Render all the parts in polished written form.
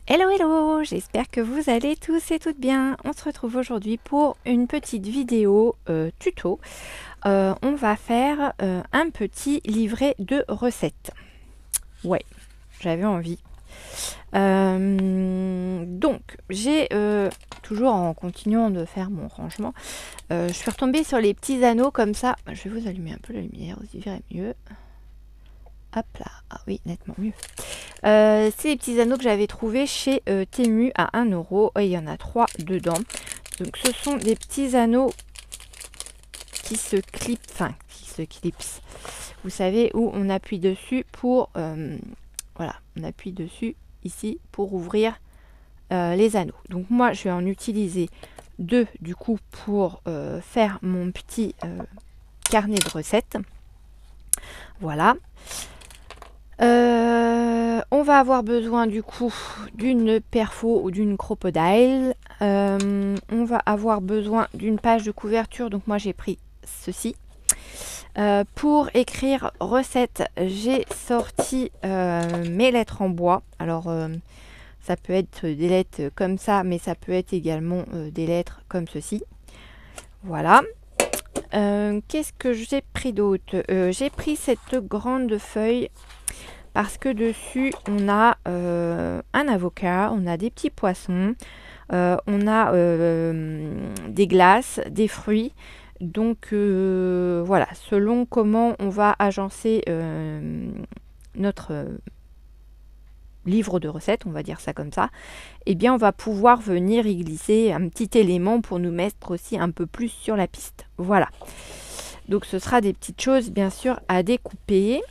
Hello hello, j'espère que vous allez tous et toutes bien. On se retrouve aujourd'hui pour une petite vidéo tuto. On va faire un petit livret de recettes. Ouais, j'avais envie. Donc, j'ai toujours en continuant de faire mon rangement, je suis retombée sur les petits anneaux comme ça. Je vais vous allumer un peu la lumière, vous y verrez mieux. Hop là, ah oui, nettement mieux. C'est les petits anneaux que j'avais trouvés chez Temu à 1 euro. Et il y en a 3 dedans. Donc ce sont des petits anneaux qui se clipsent, Vous savez, où on appuie dessus pour... voilà, on appuie dessus ici pour ouvrir les anneaux. Donc moi, je vais en utiliser 2 du coup pour faire mon petit carnet de recettes. Voilà. On va avoir besoin du coup d'une perfo ou d'une crocodile. On va avoir besoin d'une page de couverture. Donc moi j'ai pris ceci. Pour écrire recette, j'ai sorti mes lettres en bois. Alors ça peut être des lettres comme ça, mais ça peut être également des lettres comme ceci. Voilà. Qu'est-ce que j'ai pris d'autre? J'ai pris cette grande feuille parce que dessus on a un avocat, on a des petits poissons, on a des glaces, des fruits. Donc voilà, selon comment on va agencer notre livre de recettes, on va dire ça comme ça, eh bien on va pouvoir venir y glisser un petit élément pour nous mettre aussi un peu plus sur la piste. Voilà. Donc ce sera des petites choses bien sûr à découper.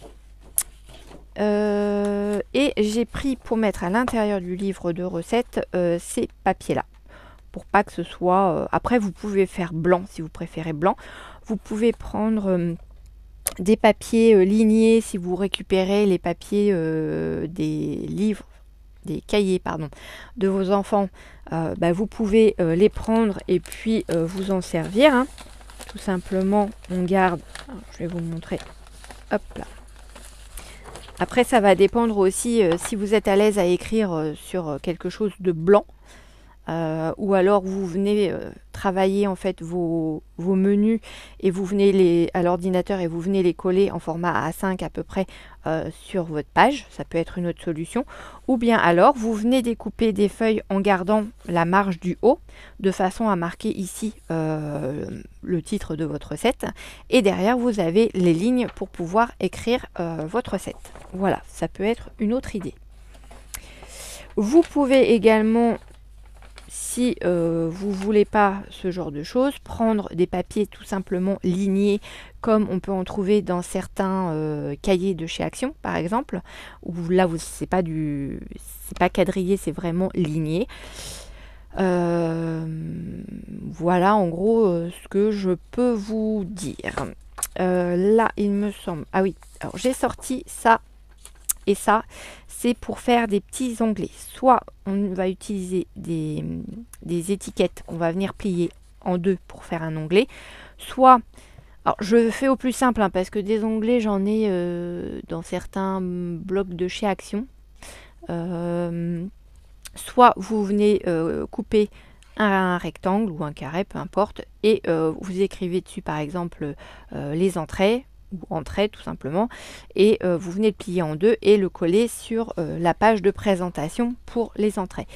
Et j'ai pris pour mettre à l'intérieur du livre de recettes ces papiers là, pour pas que ce soit après vous pouvez faire blanc si vous préférez blanc, vous pouvez prendre des papiers lignés si vous récupérez les papiers des livres, des cahiers pardon, de vos enfants. Vous pouvez les prendre et puis vous en servir, hein. Tout simplement on garde, je vais vous montrer, hop là. Après, ça va dépendre aussi si vous êtes à l'aise à écrire sur quelque chose de blanc ou alors vous venez travailler en fait vos menus et vous venez à l'ordinateur et vous venez les coller en format A5 à peu près sur votre page. Ça peut être une autre solution. Ou bien alors, vous venez découper des feuilles en gardant la marge du haut de façon à marquer ici le titre de votre recette. Et derrière, vous avez les lignes pour pouvoir écrire votre recette. Voilà, ça peut être une autre idée. Vous pouvez également, si vous ne voulez pas ce genre de choses, prendre des papiers tout simplement lignés comme on peut en trouver dans certains cahiers de chez Action par exemple, où là c'est pas quadrillé, c'est vraiment ligné. Voilà en gros ce que je peux vous dire. Là il me semble, ah oui, alors j'ai sorti ça et ça, c'est pour faire des petits onglets. Soit on va utiliser des étiquettes qu'on va venir plier en 2 pour faire un onglet. Soit, alors je fais au plus simple hein, parce que des onglets j'en ai dans certains blocs de chez Action. Soit vous venez couper un rectangle ou un carré, peu importe, et vous écrivez dessus par exemple les entrées, ou entrée tout simplement, et vous venez le plier en 2 et le coller sur la page de présentation pour les entrées.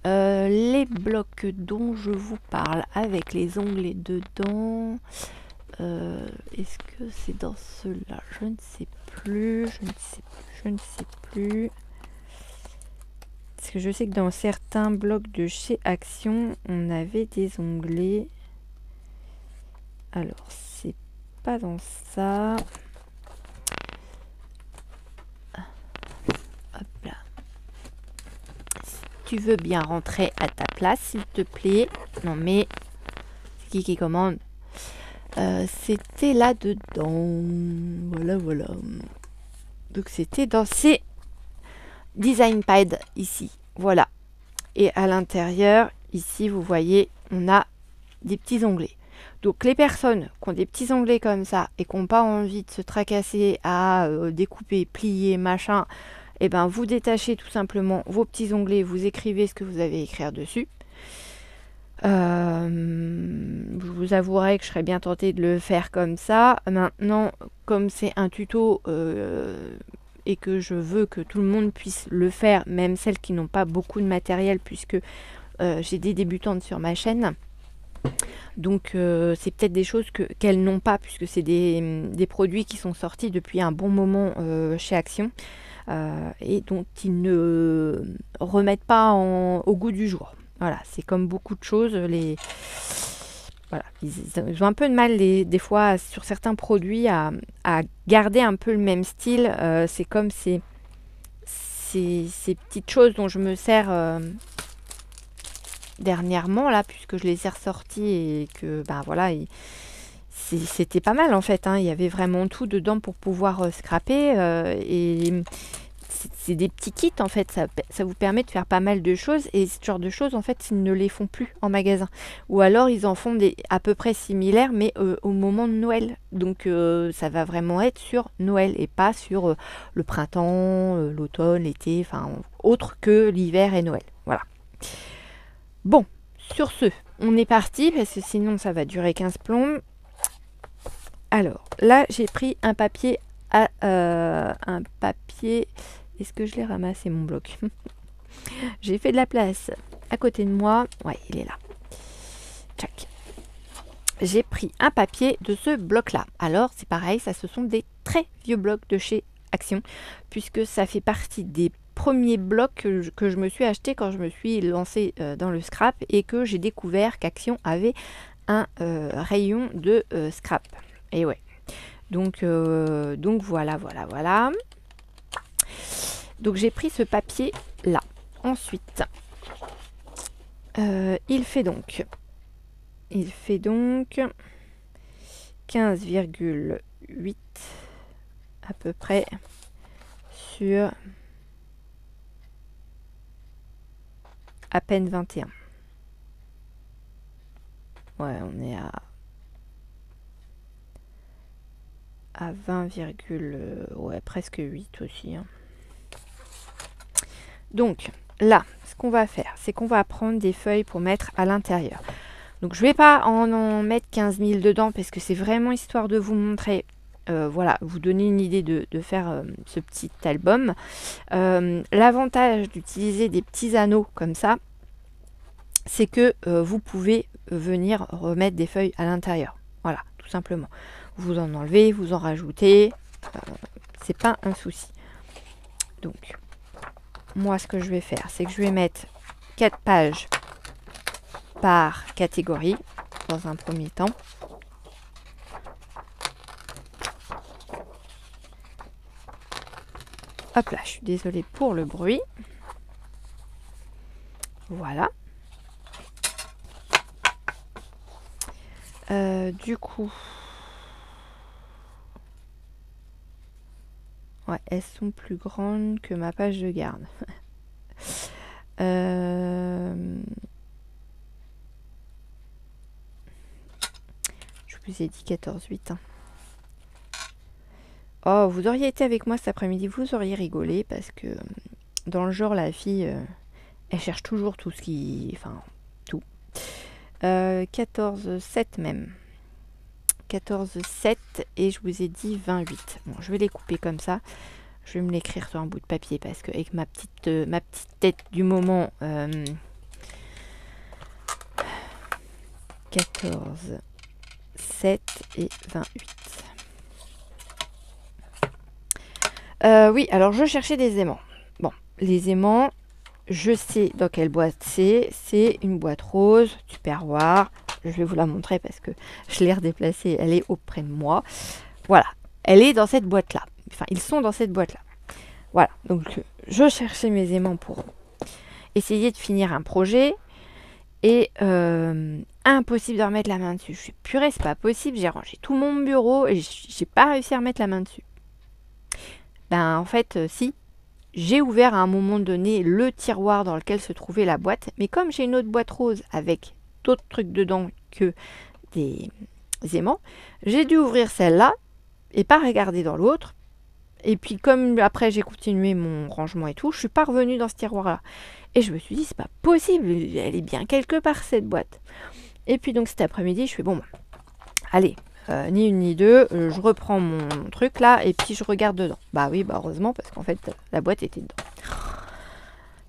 Les blocs dont je vous parle avec les onglets dedans, est-ce que c'est dans ceux-là? Je ne sais plus, je ne sais plus. Parce que je sais que dans certains blocs de chez Action, on avait des onglets. Alors, c'est pas dans ça. Hop là. Si tu veux bien rentrer à ta place, s'il te plaît. Non mais, c'est qui commande? C'était là-dedans. Voilà, voilà. Donc c'était dans ces design pads ici. Voilà. Et à l'intérieur, ici, vous voyez, on a des petits onglets. Donc les personnes qui ont des petits onglets comme ça et qui n'ont pas envie de se tracasser à découper, plier, machin, et ben vous détachez tout simplement vos petits onglets, vous écrivez ce que vous avez à écrire dessus. Je vous avouerai que je serais bien tentée de le faire comme ça. Maintenant, comme c'est un tuto et que je veux que tout le monde puisse le faire, même celles qui n'ont pas beaucoup de matériel, puisque j'ai des débutantes sur ma chaîne. Donc c'est peut-être des choses qu'elles n'ont pas, puisque c'est des produits qui sont sortis depuis un bon moment chez Action et dont ils ne remettent pas au goût du jour. Voilà, c'est comme beaucoup de choses, voilà, ils ont un peu de mal des fois sur certains produits à garder un peu le même style. C'est comme ces petites choses dont je me sers dernièrement là, puisque je les ai ressortis et que ben voilà, c'était pas mal en fait, hein. Il y avait vraiment tout dedans pour pouvoir scraper et c'est des petits kits en fait, ça vous permet de faire pas mal de choses, et ce genre de choses en fait ils ne les font plus en magasin, ou alors ils en font des à peu près similaires mais au moment de Noël, donc ça va vraiment être sur Noël et pas sur le printemps, l'automne, l'été, enfin autre que l'hiver et Noël. Voilà. Bon, sur ce, on est parti parce que sinon ça va durer 15 plombes. Alors là j'ai pris un papier est-ce que je l'ai ramassé mon bloc? J'ai fait de la place à côté de moi. Ouais, il est là. Tchac. J'ai pris un papier de ce bloc-là. Alors, c'est pareil, ça, ce sont des très vieux blocs de chez Action, puisque ça fait partie des premiers blocs que je me suis acheté quand je me suis lancée dans le scrap et que j'ai découvert qu'Action avait un rayon de scrap. Et ouais. Donc voilà. Donc j'ai pris ce papier là. Ensuite, il fait donc 15,8 à peu près sur à peine 21. Ouais, on est à 20, ouais, presque 8 aussi, hein. Donc là, ce qu'on va faire, c'est qu'on va prendre des feuilles pour mettre à l'intérieur. Donc je ne vais pas en mettre 15 000 dedans parce que c'est vraiment histoire de vous montrer, voilà, vous donner une idée de faire ce petit album. L'avantage d'utiliser des petits anneaux comme ça, c'est que vous pouvez venir remettre des feuilles à l'intérieur. Voilà, tout simplement. Vous en enlevez, vous en rajoutez, c'est pas un souci. Donc, moi, ce que je vais faire, c'est que je vais mettre 4 pages par catégorie dans un premier temps. Hop là, je suis désolée pour le bruit. Voilà. Du coup, ouais, elles sont plus grandes que ma page de garde. Je vous ai dit 14,8. Hein. Oh, vous auriez été avec moi cet après-midi, vous auriez rigolé parce que dans le genre, la fille, elle cherche toujours tout ce qui... Enfin, tout. 14,7 même. 14,7 et je vous ai dit 28. Bon, je vais les couper comme ça. Je vais me l'écrire sur un bout de papier parce que avec ma petite tête du moment, 14,7 et 28. Oui, alors je cherchais des aimants. Bon, les aimants, je sais dans quelle boîte c'est. C'est une boîte rose, Tupperware. Je vais vous la montrer parce que je l'ai redéplacée. Elle est auprès de moi. Voilà, elle est dans cette boîte-là. Enfin, ils sont dans cette boîte-là. Voilà, donc je cherchais mes aimants pour essayer de finir un projet. Et impossible de remettre la main dessus. Je suis purée, c'est pas possible. J'ai rangé tout mon bureau et j'ai pas réussi à remettre la main dessus. Ben en fait, si. J'ai ouvert à un moment donné le tiroir dans lequel se trouvait la boîte. Mais comme j'ai une autre boîte rose avec d'autres trucs dedans que des aimants, j'ai dû ouvrir celle-là et pas regarder dans l'autre. Et puis comme après j'ai continué mon rangement et tout, je suis pas revenue dans ce tiroir-là. Et je me suis dit, c'est pas possible, elle est bien quelque part cette boîte. Et puis donc cet après-midi, je fais bon, allez, ni une ni deux, je reprends mon truc là et puis je regarde dedans. Bah oui, bah heureusement parce qu'en fait la boîte était dedans.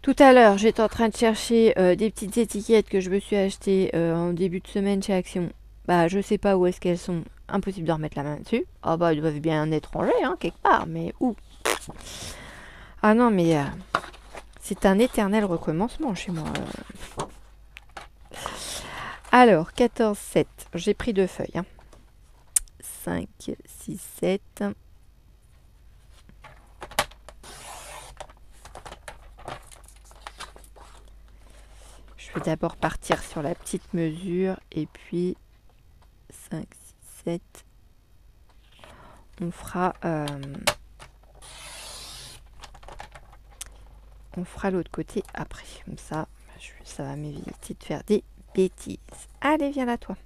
Tout à l'heure, j'étais en train de chercher des petites étiquettes que je me suis achetées en début de semaine chez Action. Bah je sais pas où est-ce qu'elles sont. Impossible de remettre la main dessus. Ah bah elles doivent bien être rangées, hein, quelque part, mais où? Ah non, mais c'est un éternel recommencement chez moi. Alors, 14, 7. J'ai pris 2 feuilles. Hein. 5, 6, 7. Je vais d'abord partir sur la petite mesure et puis 5, 6, 7. On fera l'autre côté après. Comme ça, ça va m'éviter de faire des bêtises. Allez, viens là, toi.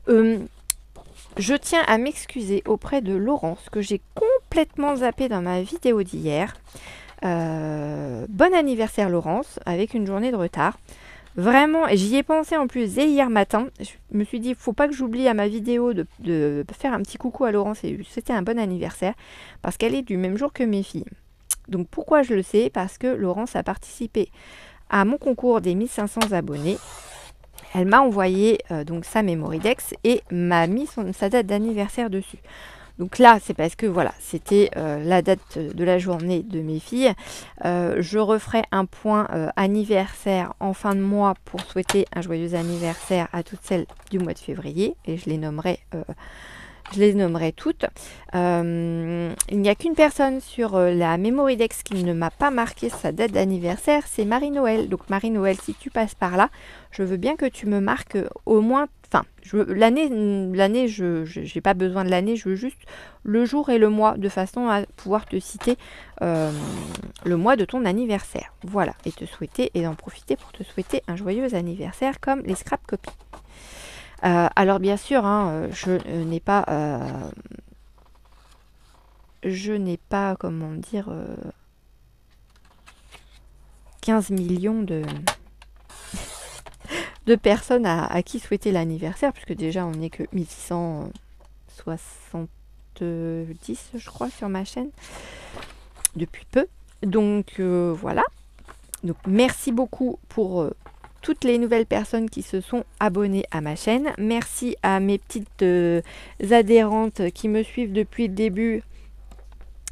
Je tiens à m'excuser auprès de Laurence que j'ai complètement zappé dans ma vidéo d'hier. Bon anniversaire Laurence, avec une journée de retard. Vraiment, j'y ai pensé en plus dès hier matin. Je me suis dit, faut pas que j'oublie à ma vidéo de faire un petit coucou à Laurence et c'était un bon anniversaire parce qu'elle est du même jour que mes filles. Donc pourquoi je le sais? Parce que Laurence a participé à mon concours des 1500 abonnés. Elle m'a envoyé donc sa Memorydex et m'a mis sa date d'anniversaire dessus. Donc là, c'est parce que voilà, c'était la date de la journée de mes filles. Je referai un point anniversaire en fin de mois pour souhaiter un joyeux anniversaire à toutes celles du mois de février et je les nommerai toutes. Il n'y a qu'une personne sur la Memorydex qui ne m'a pas marqué sa date d'anniversaire, c'est Marie-Noël. Donc Marie-Noël, si tu passes par là, je veux bien que tu me marques au moins... Enfin, l'année, je n'ai pas besoin de l'année, je veux juste le jour et le mois, de façon à pouvoir te citer le mois de ton anniversaire. Voilà, et te souhaiter, et d'en profiter pour te souhaiter un joyeux anniversaire comme les scrap copies. Alors bien sûr, hein, je n'ai pas, comment dire, 15 millions de personnes à qui souhaiter l'anniversaire, puisque déjà on n'est que 1170, je crois, sur ma chaîne, depuis peu. Donc voilà. Donc merci beaucoup pour toutes les nouvelles personnes qui se sont abonnées à ma chaîne. Merci à mes petites adhérentes qui me suivent depuis le début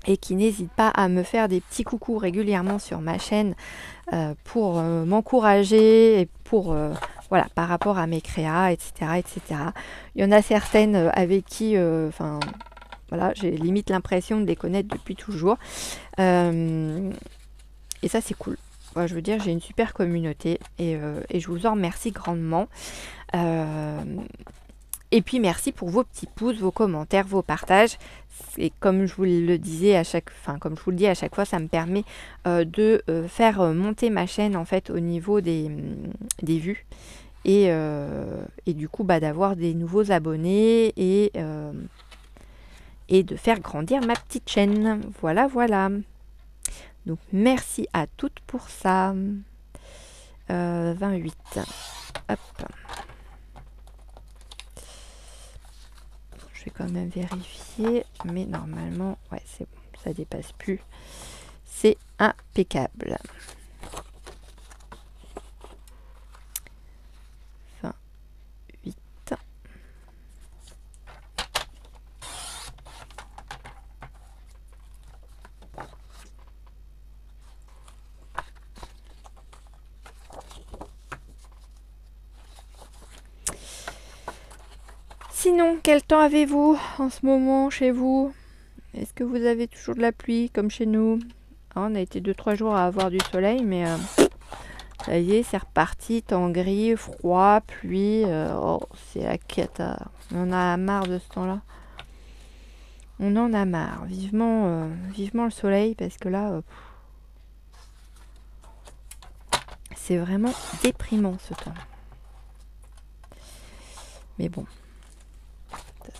et qui n'hésitent pas à me faire des petits coucous régulièrement sur ma chaîne pour m'encourager et pour voilà, par rapport à mes créas, etc., etc. Il y en a certaines avec qui, voilà, j'ai limite l'impression de les connaître depuis toujours. Et ça, c'est cool. Je veux dire, j'ai une super communauté et je vous en remercie grandement. Et puis merci pour vos petits pouces, vos commentaires, vos partages. Et comme je vous le disais comme je vous le dis à chaque fois, ça me permet de faire monter ma chaîne en fait au niveau des vues et du coup d'avoir des nouveaux abonnés et de faire grandir ma petite chaîne. Voilà, voilà. Donc merci à toutes pour ça. 28. Hop. Je vais quand même vérifier. Mais normalement, ouais, c'est bon. Ça dépasse plus. C'est impeccable. 28. Sinon, quel temps avez-vous en ce moment chez vous? Est-ce que vous avez toujours de la pluie comme chez nous? On a été 2-3 jours à avoir du soleil, mais ça y est, c'est reparti. Temps gris, froid, pluie. Oh, c'est la cata. On en a marre de ce temps-là. On en a marre. Vivement le soleil, parce que là, c'est vraiment déprimant ce temps. Mais bon.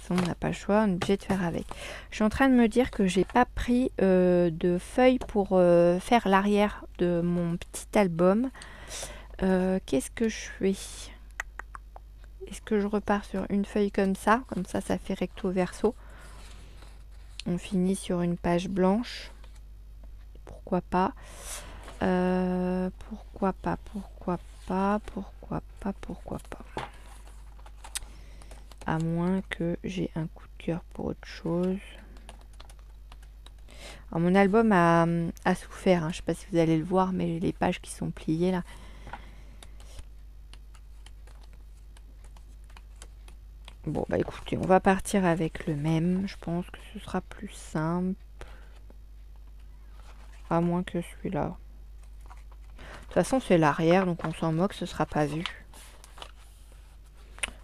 façon, on n'a pas le choix, on est obligé de faire avec. Je suis en train de me dire que j'ai pas pris de feuilles pour faire l'arrière de mon petit album. Qu'est-ce que je fais? Est-ce que je repars sur une feuille comme ça? Comme ça fait recto verso. On finit sur une page blanche. Pourquoi pas? Pourquoi pas? Pourquoi pas? Pourquoi pas? Pourquoi pas? À moins que j'ai un coup de cœur pour autre chose. Alors, mon album a souffert, hein. Je ne sais pas si vous allez le voir, mais les pages qui sont pliées là. Bon, bah écoutez, on va partir avec le même. Je pense que ce sera plus simple. À moins que celui-là. De toute façon, c'est l'arrière, donc on s'en moque, ce sera pas vu.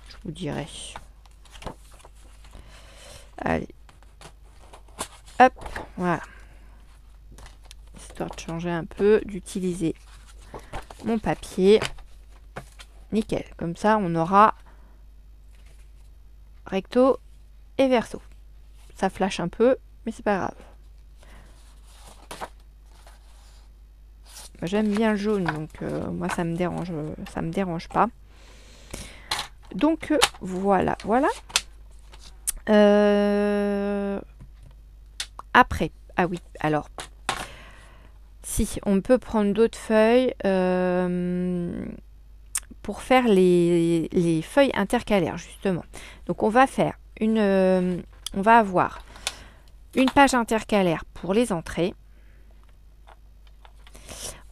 Je vous dirai. Allez. Hop, voilà. Histoire de changer un peu, d'utiliser mon papier. Nickel. Comme ça, on aura recto et verso. Ça flash un peu, mais c'est pas grave. J'aime bien le jaune, donc moi ça me dérange pas. Donc voilà. Après, ah oui, alors, si on peut prendre d'autres feuilles pour faire les feuilles intercalaires justement. Donc on va faire on va avoir une page intercalaire pour les entrées.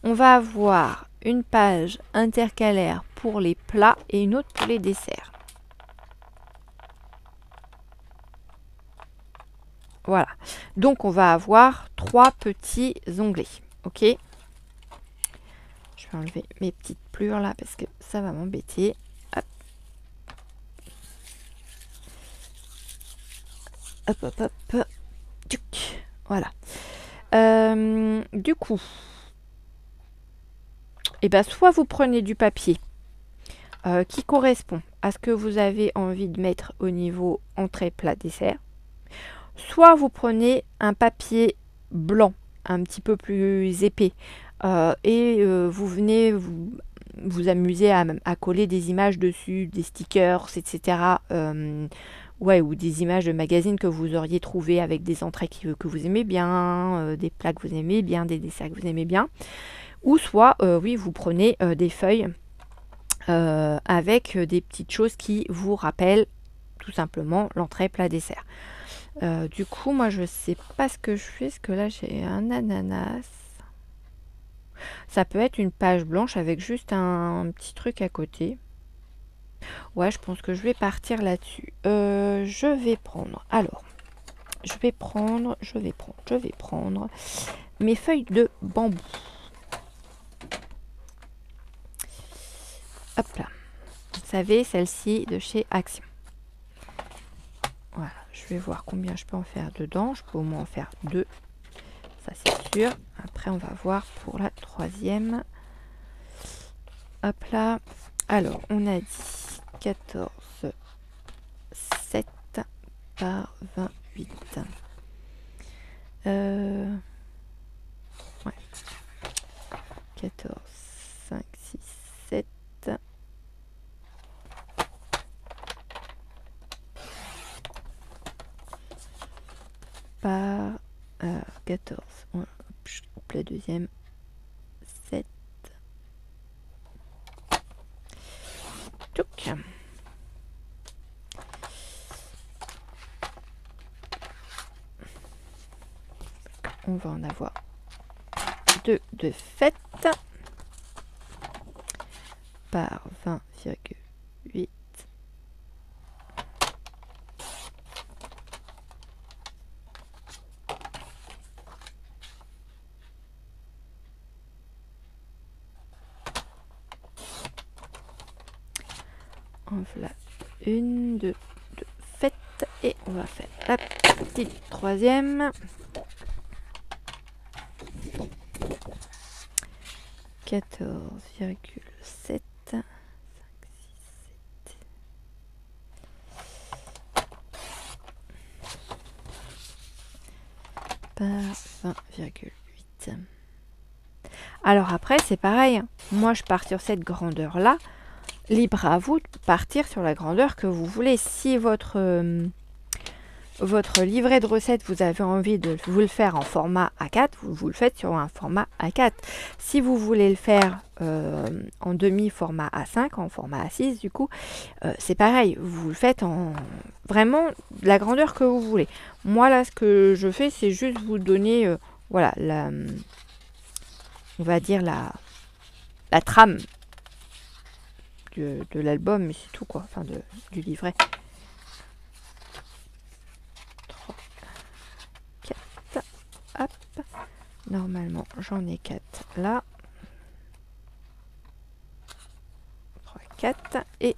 On va avoir une page intercalaire pour les plats et une autre pour les desserts. Voilà. Donc, on va avoir 3 petits onglets. OK? Je vais enlever mes petites plures là parce que ça va m'embêter. Hop. Hop, hop, hop. Voilà. Du coup, et ben, soit vous prenez du papier qui correspond à ce que vous avez envie de mettre au niveau entrée, plat, dessert. Soit vous prenez un papier blanc, un petit peu plus épais, et vous venez vous amuser à coller des images dessus, des stickers, etc. Ouais, ou des images de magazines que vous auriez trouvées avec des entrées que vous aimez bien, des plats que vous aimez bien, des desserts que vous aimez bien. Ou soit, oui, vous prenez des feuilles avec des petites choses qui vous rappellent tout simplement l'entrée, plat, dessert. Du coup, moi, je sais pas ce que je fais, parce que là, j'ai un ananas. Ça peut être une page blanche avec juste un petit truc à côté. Ouais, je pense que je vais partir là-dessus. Je vais prendre mes feuilles de bambou. Hop là. Vous savez, celle-ci de chez Action. Voilà, je vais voir combien je peux en faire dedans. Je peux au moins en faire 2. Ça, c'est sûr. Après, on va voir pour la 3e. Hop là. Alors, on a dit 14, 7 par 28. Ouais. 14, 5, 6, 7. Par 14. Ouais, je coupe la deuxième. 7. Touc. On va en avoir 2 de fait par 20,8. En voilà une de fait et on va faire la petite 3e. 14,7. 5, 6, 7. par 20,8. Alors après, c'est pareil. Moi, je pars sur cette grandeur-là. Libre à vous de partir sur la grandeur que vous voulez. Si votre livret de recettes, vous avez envie de vous le faire en format A4, vous le faites sur un format A4. Si vous voulez le faire en demi-format A5, en format A6, du coup, c'est pareil. Vous le faites en vraiment la grandeur que vous voulez. Moi, là, ce que je fais, c'est juste vous donner, voilà, on va dire la trame de l'album, mais c'est tout, quoi. Enfin, du livret. 3, 4, hop. Normalement, j'en ai 4 là. 3, 4 et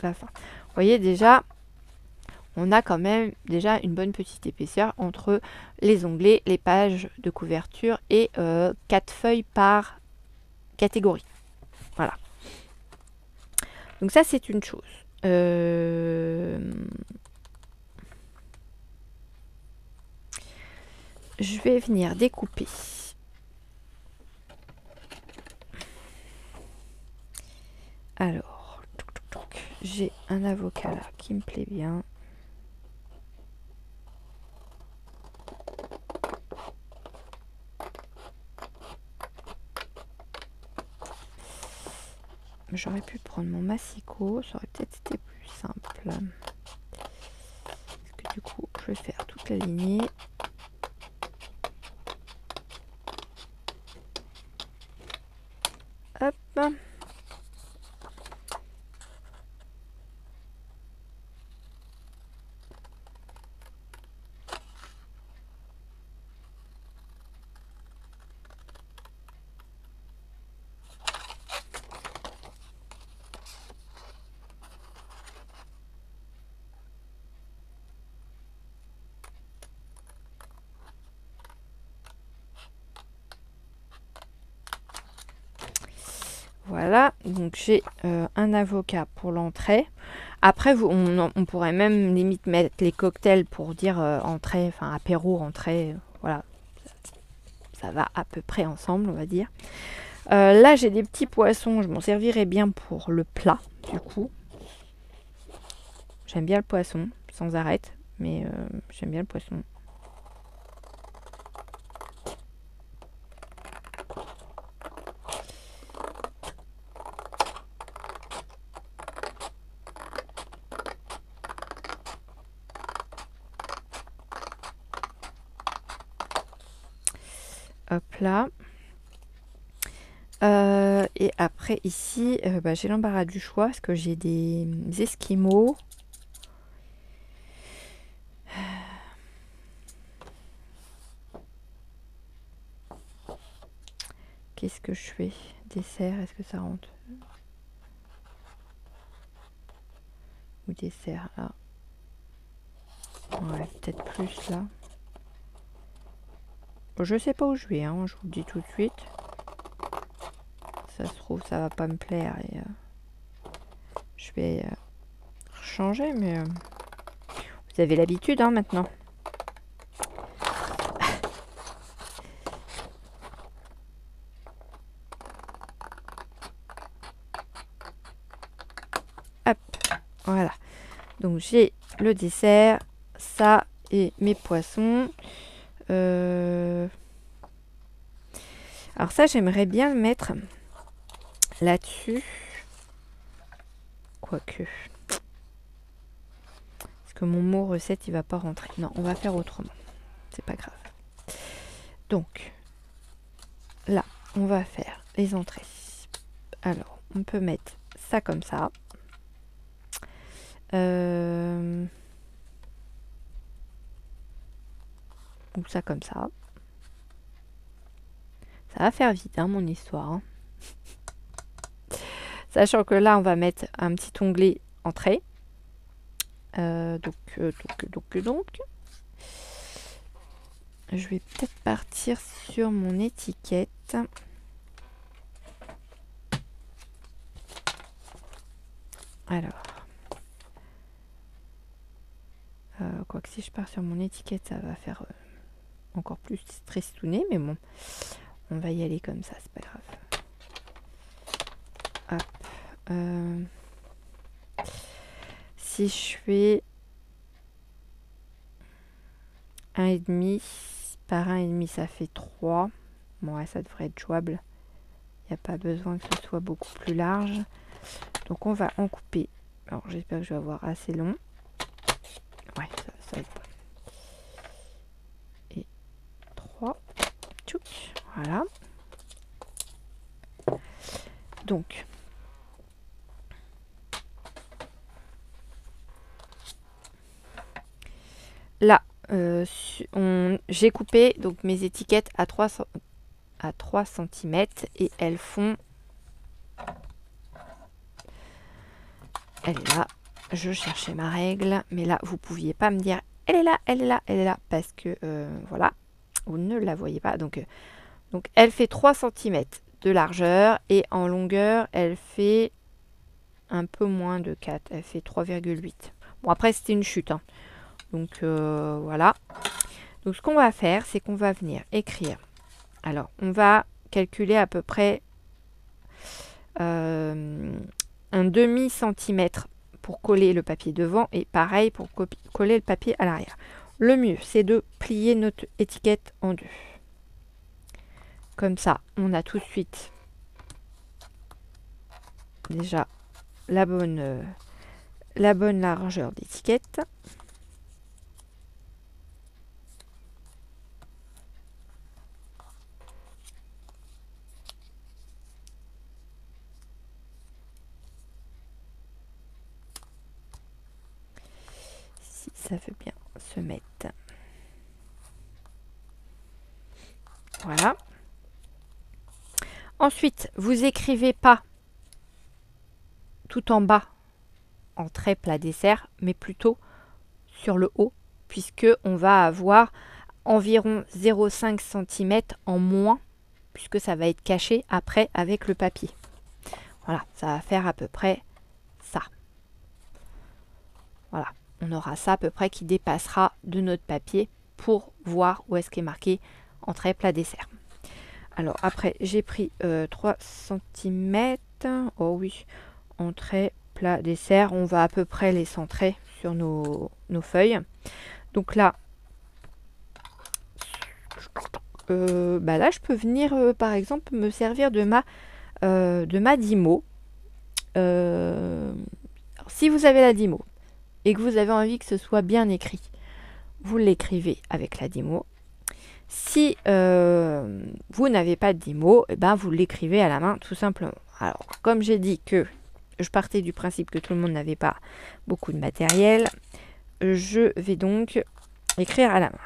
la fin. Vous voyez déjà, on a quand même déjà une bonne petite épaisseur entre les onglets, les pages de couverture et 4 feuilles par catégorie. Voilà. Donc ça, c'est une chose. Je vais venir découper. Alors, j'ai un avocat là qui me plaît bien. J'aurais pu prendre mon massicot, ça aurait peut-être été plus simple. Parce que du coup, je vais faire toute la lignée. Hop. Voilà, donc j'ai un avocat pour l'entrée. Après, on pourrait même limite mettre les cocktails pour dire entrée, enfin apéro, entrée, voilà. Ça va à peu près ensemble, on va dire. Là, j'ai des petits poissons, je m'en servirai bien pour le plat, du coup. J'aime bien le poisson, sans arrête, mais j'aime bien le poisson. Hop là. Et après ici, j'ai l'embarras du choix parce que j'ai des esquimaux. Qu'est-ce que je fais? Dessert, est-ce que ça rentre? Ou dessert là? Ouais, peut-être plus là. Je sais pas où je vais, hein, je vous le dis tout de suite. Ça se trouve, ça va pas me plaire et je vais changer, mais vous avez l'habitude hein, maintenant. Hop, voilà. Donc j'ai le dessert, ça et mes poissons. Alors ça, j'aimerais bien le mettre là-dessus. Quoique. Parce que mon mot recette, il va pas rentrer. Non, on va faire autrement. C'est pas grave. Donc, là, on va faire les entrées. Alors, on peut mettre ça comme ça. Ou ça comme ça. Ça va faire vite, hein, mon histoire. Hein. Sachant que là, on va mettre un petit onglet entrée. Donc. Je vais peut-être partir sur mon étiquette. Alors. Quoique si je pars sur mon étiquette, ça va faire encore plus tristouné, mais bon, on va y aller comme ça, c'est pas grave. Hop. Si je fais 1,5 par 1,5, ça fait 3. Bon, ouais, ça devrait être jouable. Il n'y a pas besoin que ce soit beaucoup plus large. Donc on va en couper. Alors j'espère que je vais avoir assez long. Ouais, ça va être bon. Et 3. Tchouc, voilà. Donc là, j'ai coupé donc mes étiquettes à 3 cm et elles font... Elle est là. Je cherchais ma règle, mais là, vous pouviez pas me dire elle est là, elle est là, elle est là, parce que voilà, vous ne la voyez pas. Donc elle fait 3 cm de largeur et en longueur, elle fait un peu moins de 4. Elle fait 3,8. Bon, après, c'était une chute. Hein. Donc voilà. Donc ce qu'on va faire, c'est qu'on va venir écrire. Alors, on va calculer à peu près un demi-centimètre pour coller le papier devant et pareil pour coller le papier à l'arrière. Le mieux, c'est de plier notre étiquette en deux. Comme ça, on a tout de suite déjà la bonne largeur d'étiquette. Si ça veut bien se mettre. Voilà. Ensuite, vous écrivez pas tout en bas en trait plat dessert, mais plutôt sur le haut, puisque on va avoir environ 0,5 cm en moins, puisque ça va être caché après avec le papier. Voilà, ça va faire à peu près ça. Voilà, on aura ça à peu près qui dépassera de notre papier pour voir où est-ce qu'est marqué entrée plat dessert. Alors après, j'ai pris 3 cm. Oh oui, entrée plat dessert. On va à peu près les centrer sur nos feuilles. Donc là, là, je peux venir, par exemple, me servir de ma Dymo. Si vous avez la Dymo et que vous avez envie que ce soit bien écrit, vous l'écrivez avec la Dymo. Si vous n'avez pas de Dymo, vous l'écrivez à la main tout simplement. Alors, comme j'ai dit que je partais du principe que tout le monde n'avait pas beaucoup de matériel, je vais donc écrire à la main.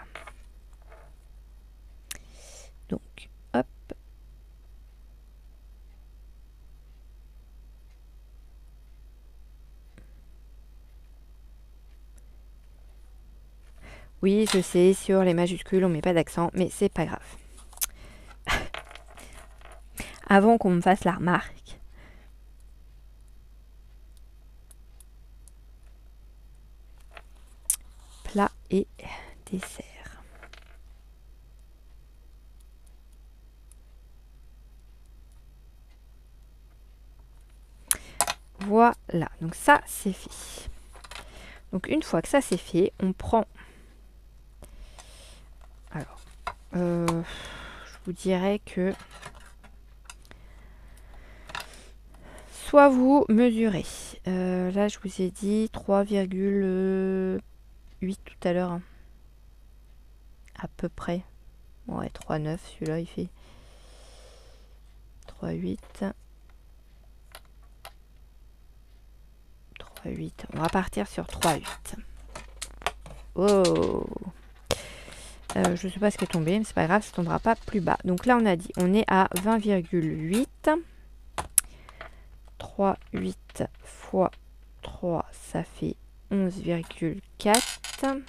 Donc, hop. Oui, je sais, sur les majuscules, on met pas d'accent, mais c'est pas grave. Avant qu'on me fasse la remarque. Plat et dessert. Voilà, donc ça c'est fait. Donc une fois que ça c'est fait, on prend... Alors, je vous dirais que... Soit vous mesurez. Là je vous ai dit 3,8 tout à l'heure. Hein. À peu près. Ouais, 3,9 celui-là il fait 3,8. 3,8. On va partir sur 3,8. Oh, je sais pas ce qui est tombé, mais c'est pas grave, ça tombera pas plus bas. Donc là, on a dit, on est à 20,8. 3,8 fois 3, ça fait 11,4.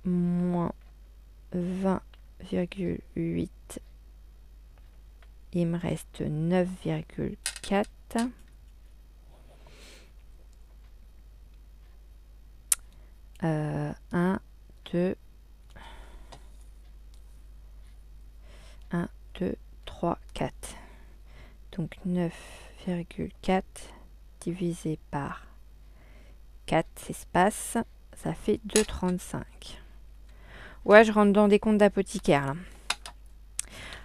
Moins 20,8. Il me reste 9,4. 1, 2, 1, 2, 3, 4. Donc 9,4 divisé par 4 espaces, ça fait 2,35. Ouais, je rentre dans des comptes d'apothicaire là.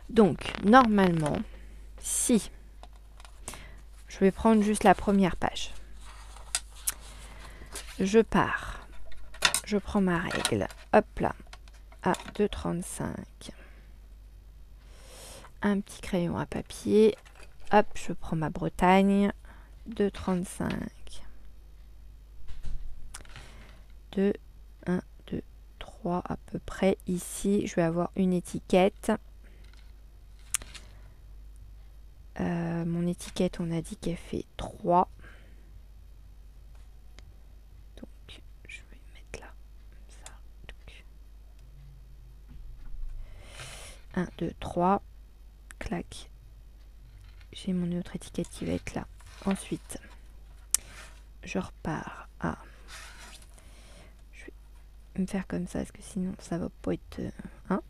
Donc, normalement, si je vais prendre juste la première page, je pars, je prends ma règle, hop là, à 2,35. Un petit crayon à papier, hop, je prends ma Bretagne, 2,35. 2, 1, 2, 3 à peu près. Ici, je vais avoir une étiquette. Mon étiquette, on a dit qu'elle fait 3. Donc, je vais mettre là. Comme ça. Donc, 1, 2, 3. Clac. J'ai mon autre étiquette qui va être là. Ensuite, je repars à... Je vais me faire comme ça, parce que sinon, ça va pas être... 1.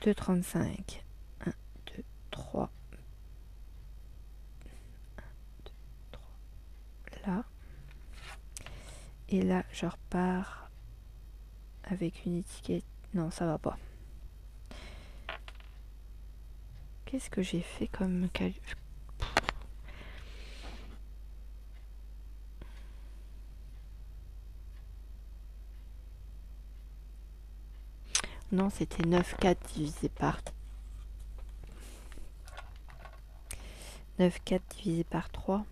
2,35. 1, 2, 3. Là. Et là, je repars avec une étiquette. Non, ça va pas. Qu'est-ce que j'ai fait comme calcul? Non, c'était 9,4 divisé par 9,4 divisé par 3.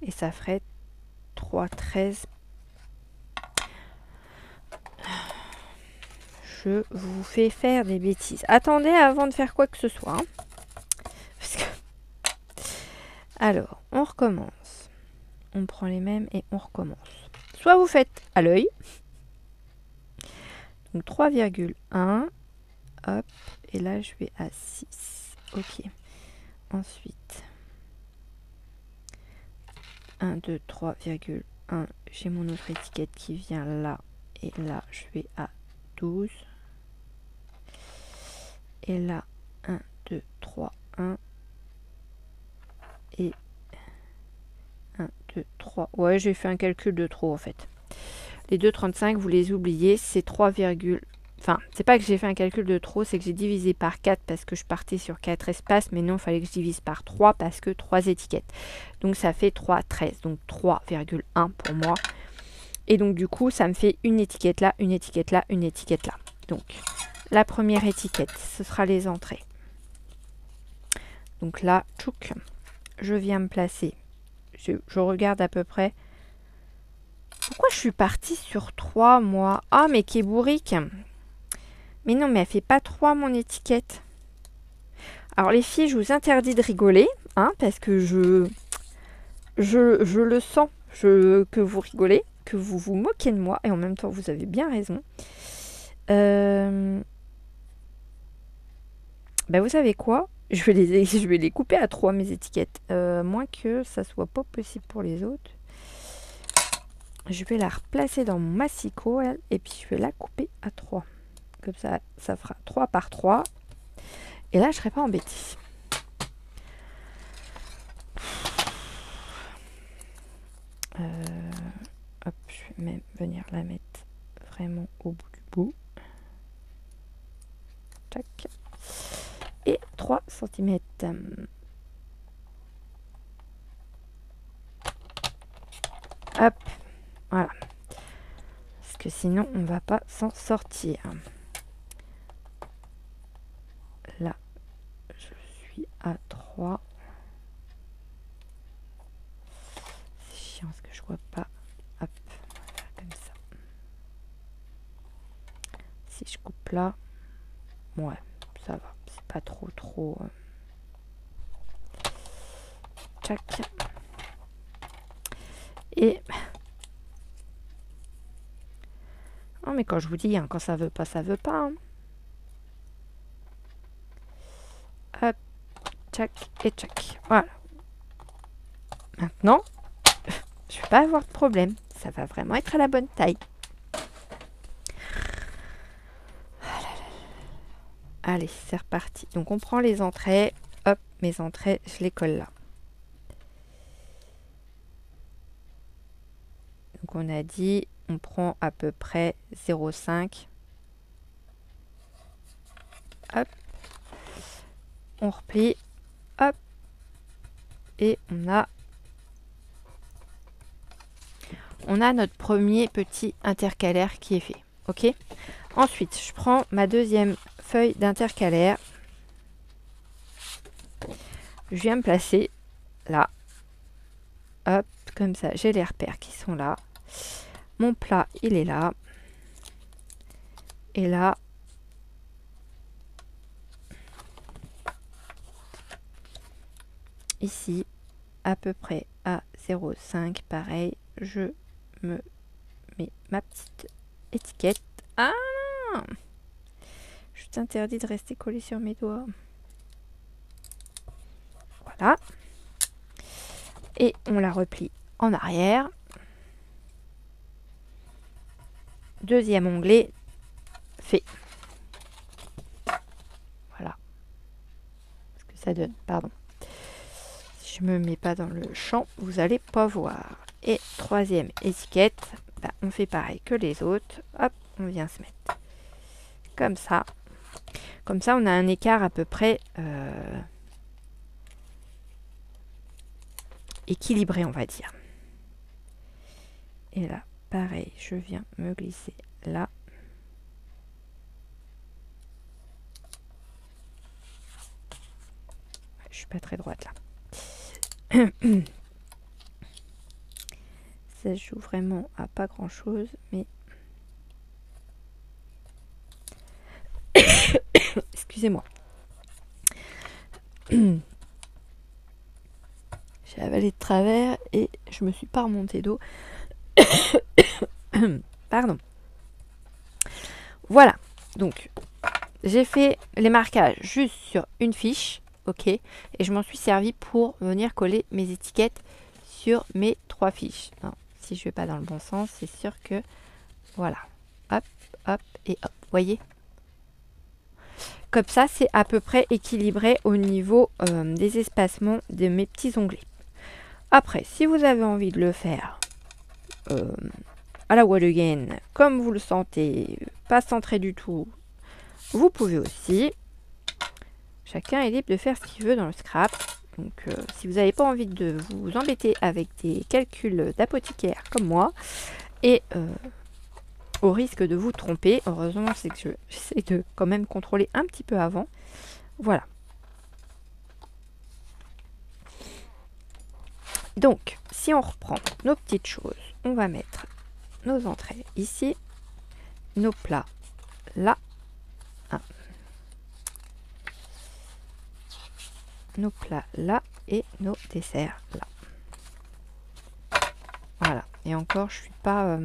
Et ça ferait 3,13. Je vous fais faire des bêtises. Attendez avant de faire quoi que ce soit. Hein. Parce que... Alors, on recommence. On prend les mêmes et on recommence. Soit vous faites à l'œil. Donc 3,1. Hop. Et là, je vais à 6. Ok. Ensuite... 1, 2, 3,1. J'ai mon autre étiquette qui vient là. Et là, je vais à 12. Et là, 1, 2, 3, 1. Et 1, 2, 3. Ouais, j'ai fait un calcul de trop en fait. Les 2,35, vous les oubliez. C'est 3, enfin, c'est pas que j'ai fait un calcul de trop, c'est que j'ai divisé par 4 parce que je partais sur 4 espaces. Mais non, il fallait que je divise par 3 parce que 3 étiquettes. Donc ça fait 3,13. Donc 3,1 pour moi. Et donc du coup, ça me fait une étiquette là, une étiquette là, une étiquette là. Donc la première étiquette, ce sera les entrées. Donc là, tchouk, je viens me placer. Je regarde à peu près. Pourquoi je suis partie sur 3, moi? Ah, mais qui est bourrique. Mais non, mais elle fait pas 3, mon étiquette. Alors, les filles, je vous interdis de rigoler, hein, parce que je le sens que vous rigolez, que vous vous moquez de moi, et en même temps, vous avez bien raison. Ben, vous savez quoi? Je vais les couper à 3, mes étiquettes. Moins que ça soit pas possible pour les autres. Je vais la replacer dans mon massicot, elle, et puis je vais la couper à 3. Comme ça, ça fera 3 par 3. Et là, je ne serai pas embêtée. Hop, je vais même venir la mettre vraiment au bout du bout. Tac. Et 3 cm. Hop, voilà. Parce que sinon, on ne va pas s'en sortir. Là, je suis à 3. C'est chiant parce que je vois pas. Hop, on va faire comme ça. Si je coupe là, ouais, ça va. C'est pas trop. Tchac. Et... Oh, mais quand je vous dis, hein, quand ça veut pas, ça veut pas. Hein. Hop, tchac et tchac. Voilà. Maintenant, je vais pas avoir de problème. Ça va vraiment être à la bonne taille. Allez, c'est reparti. Donc on prend les entrées. Hop, mes entrées, je les colle là. Donc on a dit, on prend à peu près 0,5. Hop. On replie. Hop. Et on a notre premier petit intercalaire qui est fait. Ok. Ensuite, je prends ma deuxième feuille d'intercalaire. Je viens me placer là. Hop, comme ça, j'ai les repères qui sont là. Mon plat, il est là. Et là, ici, à peu près à 0,5, pareil, je me mets ma petite étiquette. Ah! Je t'interdis de rester collé sur mes doigts. Voilà. Et on la replie en arrière. Deuxième onglet fait. Voilà. Ce que ça donne, pardon. Si je me mets pas dans le champ, vous allez pas voir. Et troisième étiquette, bah, on fait pareil que les autres. Hop, on vient se mettre comme ça. Comme ça, on a un écart à peu près équilibré, on va dire. Et là, pareil, je viens me glisser là. Je suis pas très droite là. Ça joue vraiment à pas grand chose, mais excusez-moi. J'ai avalé de travers et je me suis pas remontée d'eau. Pardon. Voilà. Donc, j'ai fait les marquages juste sur une fiche. Ok. Et je m'en suis servi pour venir coller mes étiquettes sur mes 3 fiches. Non, si je vais pas dans le bon sens, c'est sûr que... Voilà. Hop, hop et hop. Voyez ? Comme ça, c'est à peu près équilibré au niveau des espacements de mes petits onglets. Après, si vous avez envie de le faire à la wall again, comme vous le sentez, pas centré du tout, vous pouvez aussi. Chacun est libre de faire ce qu'il veut dans le scrap. Donc, si vous n'avez pas envie de vous embêter avec des calculs d'apothicaire comme moi, et au risque de vous tromper, heureusement, c'est que j'essaie de quand même contrôler un petit peu avant. Voilà. Donc, si on reprend nos petites choses, on va mettre nos entrées ici, nos plats là, nos plats là et nos desserts là. Voilà. Et encore, je suis pas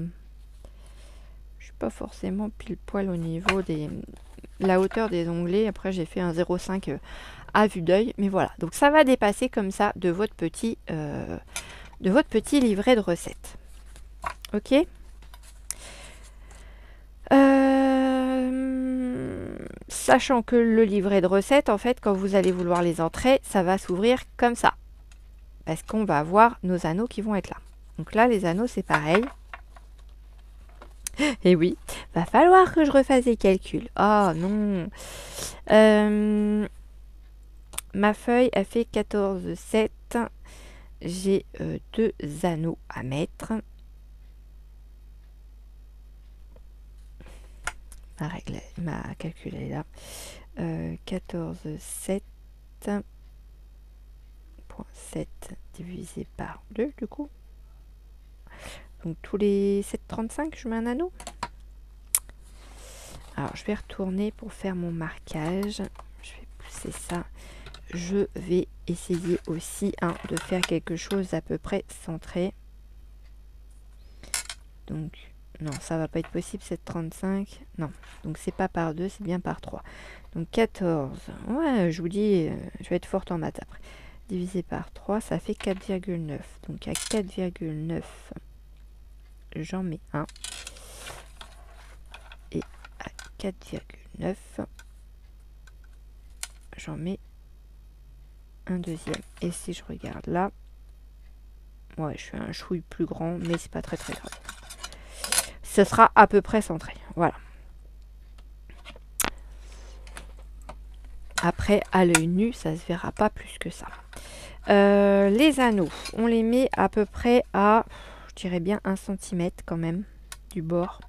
forcément pile poil au niveau de la hauteur des onglets. Après, j'ai fait un 0,5 à vue d'œil, mais voilà. Donc, ça va dépasser comme ça de votre petit livret de recettes. Ok. Sachant que le livret de recettes, en fait, quand vous allez vouloir les entrées, ça va s'ouvrir comme ça. Parce qu'on va avoir nos anneaux qui vont être là. Donc là, les anneaux, c'est pareil. Et oui, va falloir que je refasse des calculs. Oh non. Ma feuille a fait 14,7. J'ai 2 anneaux à mettre. Ma calcul est là. 14,7.7 divisé par 2 du coup. Donc tous les 7,35 je mets un anneau. Alors je vais retourner pour faire mon marquage. Je vais pousser ça. Je vais essayer aussi de faire quelque chose à peu près centré. Donc Non, ça va pas être possible, 7,35. Non, donc c'est pas par 2, c'est bien par 3. Donc 14. Ouais, je vous dis, je vais être forte en maths après. Divisé par 3, ça fait 4,9. Donc à 4,9, j'en mets 1. Et à 4,9, j'en mets un deuxième. Et si je regarde là, ouais, je suis un chouille plus grand, mais c'est pas très très grave. Ce sera à peu près centré. Voilà. Après, à l'œil nu, ça se verra pas plus que ça. Les anneaux, on les met à peu près à, je dirais bien 1 cm quand même, du bord.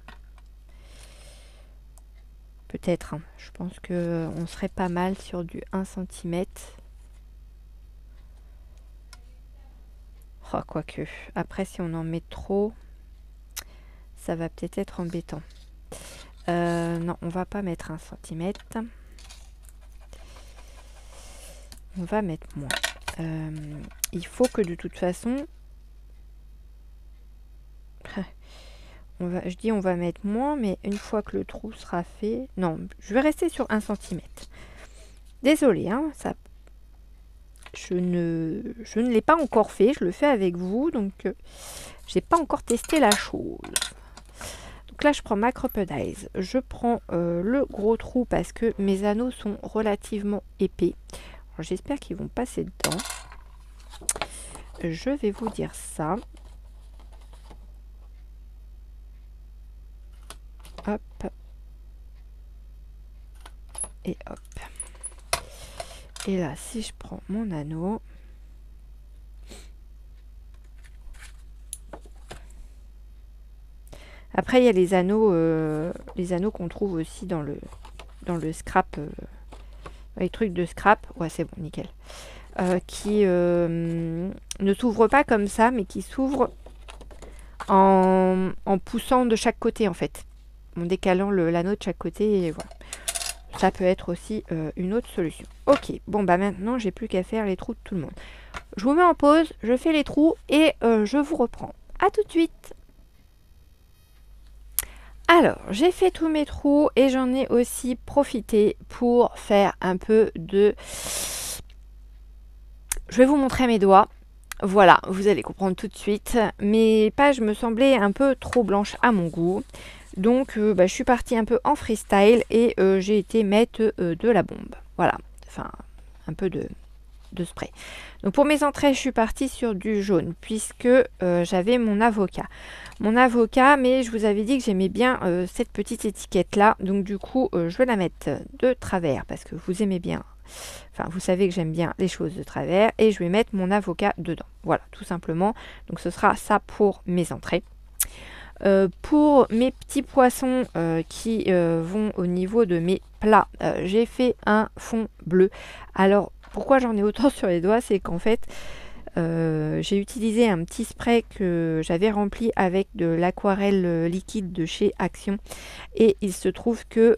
Peut-être, hein. Je pense qu'on serait pas mal sur du 1 cm. Oh, quoique. Après, si on en met trop, ça va peut-être être embêtant. Non, on va pas mettre 1 cm. On va mettre moins. Il faut que de toute façon... je vais mettre moins, mais une fois que le trou sera fait... Non, je vais rester sur 1 cm. Désolée, hein, ça... Je ne l'ai pas encore fait, je le fais avec vous, donc j'ai pas encore testé la chose. Donc là, je prends ma Crop-A-Dies. Je prends le gros trou parce que mes anneaux sont relativement épais. J'espère qu'ils vont passer dedans. Je vais vous dire ça. Hop. Et hop. Et là, si je prends mon anneau, après il y a les anneaux qu'on trouve aussi dans le scrap, les trucs de scrap. Ouais, c'est bon, nickel. Qui ne s'ouvrent pas comme ça, mais qui s'ouvrent en poussant de chaque côté en fait, en décalant l'anneau de chaque côté. Et voilà. Ça peut être aussi une autre solution. Ok, bon bah maintenant j'ai plus qu'à faire les trous de tout le monde. Je vous mets en pause, je fais les trous et je vous reprends. A tout de suite. Alors, j'ai fait tous mes trous et j'en ai aussi profité pour faire un peu de... Je vais vous montrer mes doigts. Voilà, vous allez comprendre tout de suite. Mes pages me semblaient un peu trop blanches à mon goût. Donc, je suis partie un peu en freestyle et j'ai été mettre de la bombe. Voilà, enfin, un peu de spray. Donc, pour mes entrées, je suis partie sur du jaune puisque j'avais mon avocat. Mon avocat, mais je vous avais dit que j'aimais bien cette petite étiquette-là. Donc, du coup, je vais la mettre de travers parce que vous aimez bien. Enfin, vous savez que j'aime bien les choses de travers. Et je vais mettre mon avocat dedans. Voilà, tout simplement. Donc, ce sera ça pour mes entrées. Pour mes petits poissons qui vont au niveau de mes plats, j'ai fait un fond bleu. Alors, pourquoi j'en ai autant sur les doigts? C'est qu'en fait, j'ai utilisé un petit spray que j'avais rempli avec de l'aquarelle liquide de chez Action. Et il se trouve que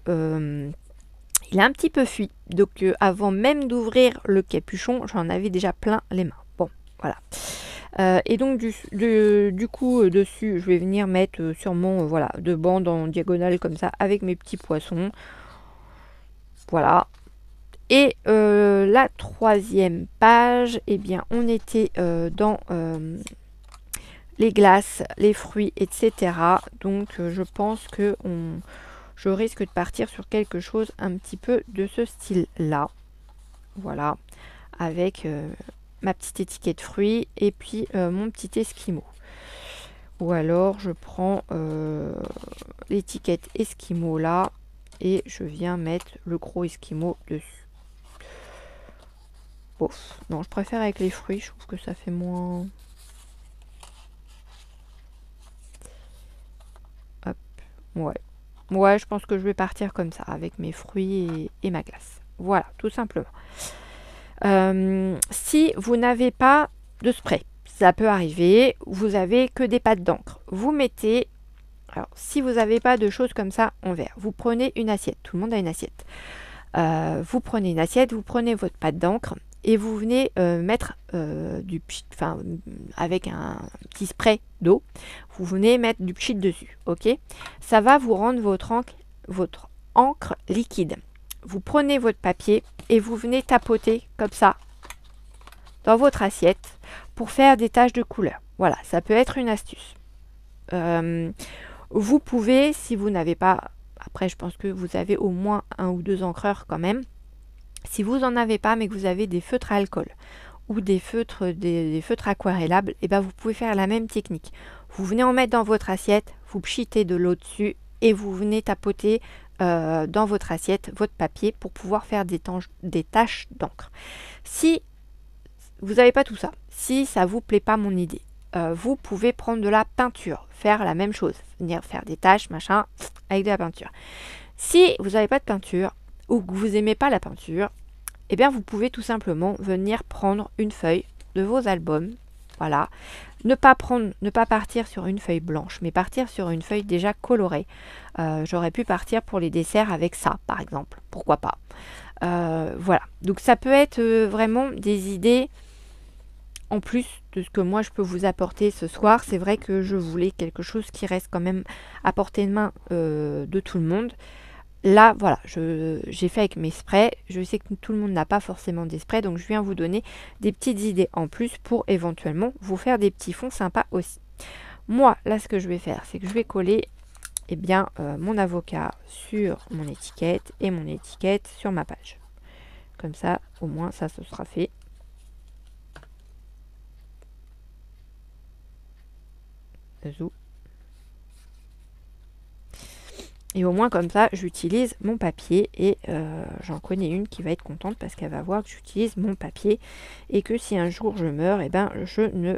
il a un petit peu fui. Donc, avant même d'ouvrir le capuchon, j'en avais déjà plein les mains. Bon, voilà. Et donc du coup dessus je vais venir mettre sûrement voilà, de bandes en diagonale comme ça avec mes petits poissons. Voilà. Et la troisième page, eh bien on était dans les glaces, les fruits, etc. Donc je pense que je risque de partir sur quelque chose un petit peu de ce style là. Voilà. Avec ma petite étiquette fruits et puis mon petit esquimau. Ou alors je prends l'étiquette esquimau là et je viens mettre le gros esquimau dessus. Bon, non, je préfère avec les fruits, je trouve que ça fait moins... Hop, ouais. Ouais, je pense que je vais partir comme ça, avec mes fruits et ma glace. Voilà, tout simplement. Si vous n'avez pas de spray, ça peut arriver, vous avez que des pâtes d'encre. Vous mettez, alors si vous n'avez pas de choses comme ça en verre, vous prenez une assiette, tout le monde a une assiette. Vous prenez une assiette, vous prenez votre pâte d'encre et vous venez mettre avec un petit spray d'eau, vous venez mettre du pchit dessus, ok? Ça va vous rendre votre encre liquide. Vous prenez votre papier et vous venez tapoter comme ça dans votre assiette pour faire des taches de couleur. Voilà, ça peut être une astuce. Vous pouvez, si vous n'avez pas, après je pense que vous avez au moins 1 ou 2 encreurs quand même. Si vous n'en avez pas mais que vous avez des feutres à alcool ou des feutres aquarellables, et ben vous pouvez faire la même technique. Vous venez en mettre dans votre assiette, vous pchitez de l'eau dessus et vous venez tapoter dans votre assiette votre papier pour pouvoir faire des taches d'encre. Si vous n'avez pas tout ça, si ça vous plaît pas mon idée, vous pouvez prendre de la peinture, faire la même chose, venir faire des taches, machin, avec de la peinture. Si vous n'avez pas de peinture ou que vous n'aimez pas la peinture, eh bien vous pouvez tout simplement venir prendre une feuille de vos albums, voilà, ne pas partir sur une feuille blanche, mais partir sur une feuille déjà colorée. J'aurais pu partir pour les desserts avec ça, par exemple, pourquoi pas. Voilà, donc ça peut être vraiment des idées en plus de ce que moi je peux vous apporter ce soir. C'est vrai que je voulais quelque chose qui reste quand même à portée de main de tout le monde. Là, voilà, j'ai fait avec mes sprays. Je sais que tout le monde n'a pas forcément des sprays, donc je viens vous donner des petites idées en plus pour éventuellement vous faire des petits fonds sympas aussi. Moi, là, ce que je vais faire, c'est que je vais coller mon avocat sur mon étiquette et mon étiquette sur ma page. Comme ça, au moins, ça se sera fait. Zou. Et au moins comme ça, j'utilise mon papier et j'en connais une qui va être contente parce qu'elle va voir que j'utilise mon papier et que si un jour je meurs, eh ben, je ne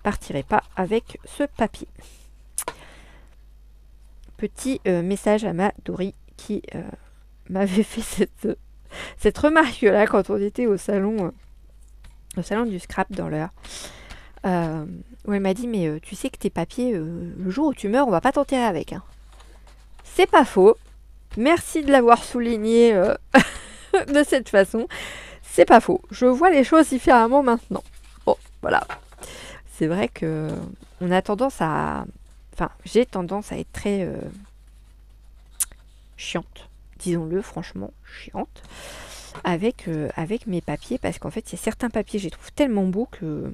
partirai pas avec ce papier. Petit message à ma Dory qui m'avait fait cette remarque-là quand on était au salon du scrap dans l'heure. Où elle m'a dit, mais tu sais que tes papiers, le jour où tu meurs, on va pas t'enterrer avec. Hein. C'est pas faux. Merci de l'avoir souligné de cette façon. C'est pas faux. Je vois les choses différemment maintenant. Bon, voilà. C'est vrai que on a tendance à... Enfin, j'ai tendance à être très chiante. Disons-le, franchement, chiante. Avec mes papiers. Parce qu'en fait, il y a certains papiers, je les trouve tellement beaux que...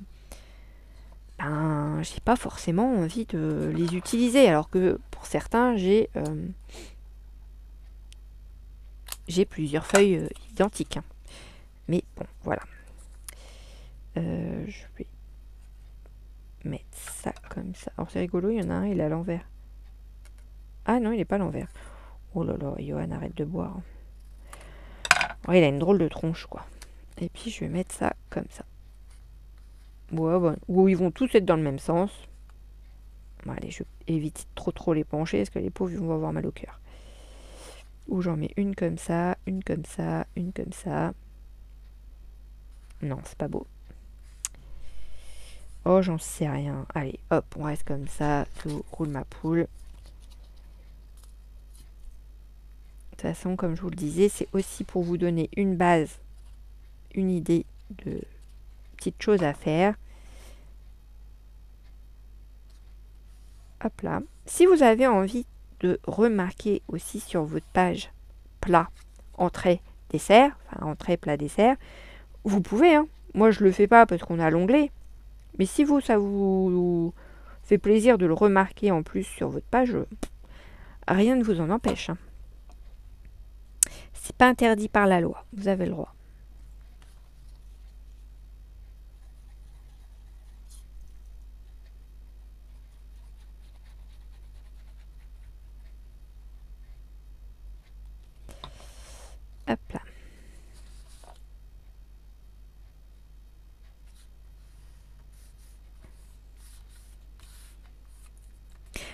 j'ai pas forcément envie de les utiliser, alors que pour certains j'ai plusieurs feuilles identiques, hein. Mais bon, voilà, je vais mettre ça comme ça. Alors c'est rigolo, il y en a un, il est à l'envers. Ah non, il est pas à l'envers. Oh là là, Johan, arrête de boire. Oh, il a une drôle de tronche, quoi. Et puis je vais mettre ça comme ça. Ouais, bon. Ou ils vont tous être dans le même sens. Bon, allez, je vais éviter trop les pencher parce que les pauvres vont avoir mal au cœur. Ou j'en mets une comme ça, une comme ça, une comme ça. Non, c'est pas beau. Oh, j'en sais rien. Allez, hop, on reste comme ça. Je roule ma poule. De toute façon, comme je vous le disais, c'est aussi pour vous donner une base, une idée de petites choses à faire. Hop là. Si vous avez envie de remarquer aussi sur votre page plat, entrée, dessert, enfin entrée, plat, dessert, vous pouvez, hein. Moi je le fais pas parce qu'on a l'onglet. Mais si ça vous fait plaisir de le remarquer en plus sur votre page, rien ne vous en empêche, hein. C'est pas interdit par la loi, vous avez le droit. Hop là.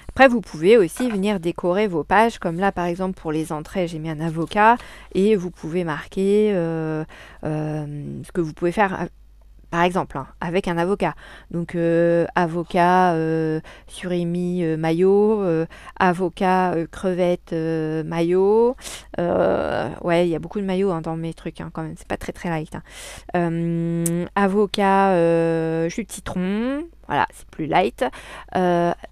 Après, vous pouvez aussi venir décorer vos pages, comme là, par exemple, pour les entrées, j'ai mis un avocat, et vous pouvez marquer ce que vous pouvez faire par exemple, hein, avec un avocat. Donc avocat surimi mayo, avocat crevette mayo. Ouais, il y a beaucoup de mayo hein, dans mes trucs hein, quand même. C'est pas très très light. Hein. Avocat jus de citron. Voilà, c'est plus light.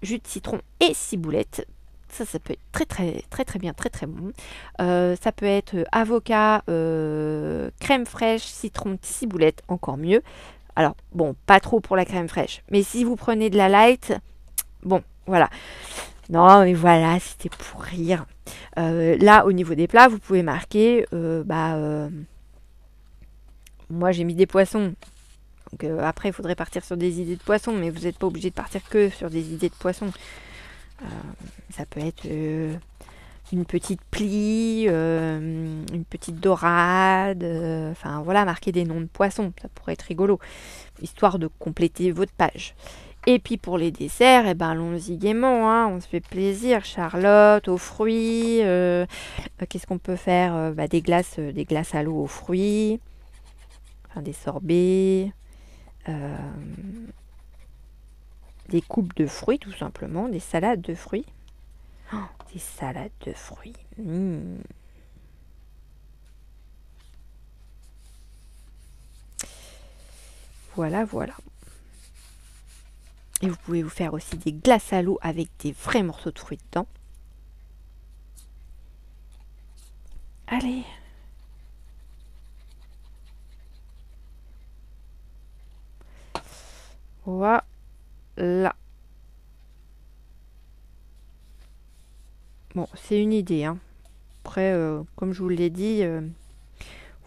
Jus de citron et ciboulette. Ça peut être très bien, très très bon. Ça peut être avocat, crème fraîche, citron, ciboulette, encore mieux. Alors, bon, pas trop pour la crème fraîche. Mais si vous prenez de la light, bon, voilà. Non, mais voilà, c'était pour rire. Là, au niveau des plats, vous pouvez marquer, moi j'ai mis des poissons. Donc après, il faudrait partir sur des idées de poissons, mais vous n'êtes pas obligé de partir que sur des idées de poissons. Ça peut être une petite plie, une petite dorade, enfin voilà, marquer des noms de poissons, ça pourrait être rigolo, histoire de compléter votre page. Et puis pour les desserts, eh ben, allons-y gaiement, hein, on se fait plaisir, Charlotte, aux fruits, qu'est-ce qu'on peut faire des glaces à l'eau aux fruits, enfin des sorbets, des coupes de fruits tout simplement, des salades de fruits. Oh, des salades de fruits. Voilà, voilà. Et vous pouvez vous faire aussi des glaces à l'eau avec des vrais morceaux de fruits dedans. Allez. Voilà. Bon, c'est une idée. Hein. Après, comme je vous l'ai dit,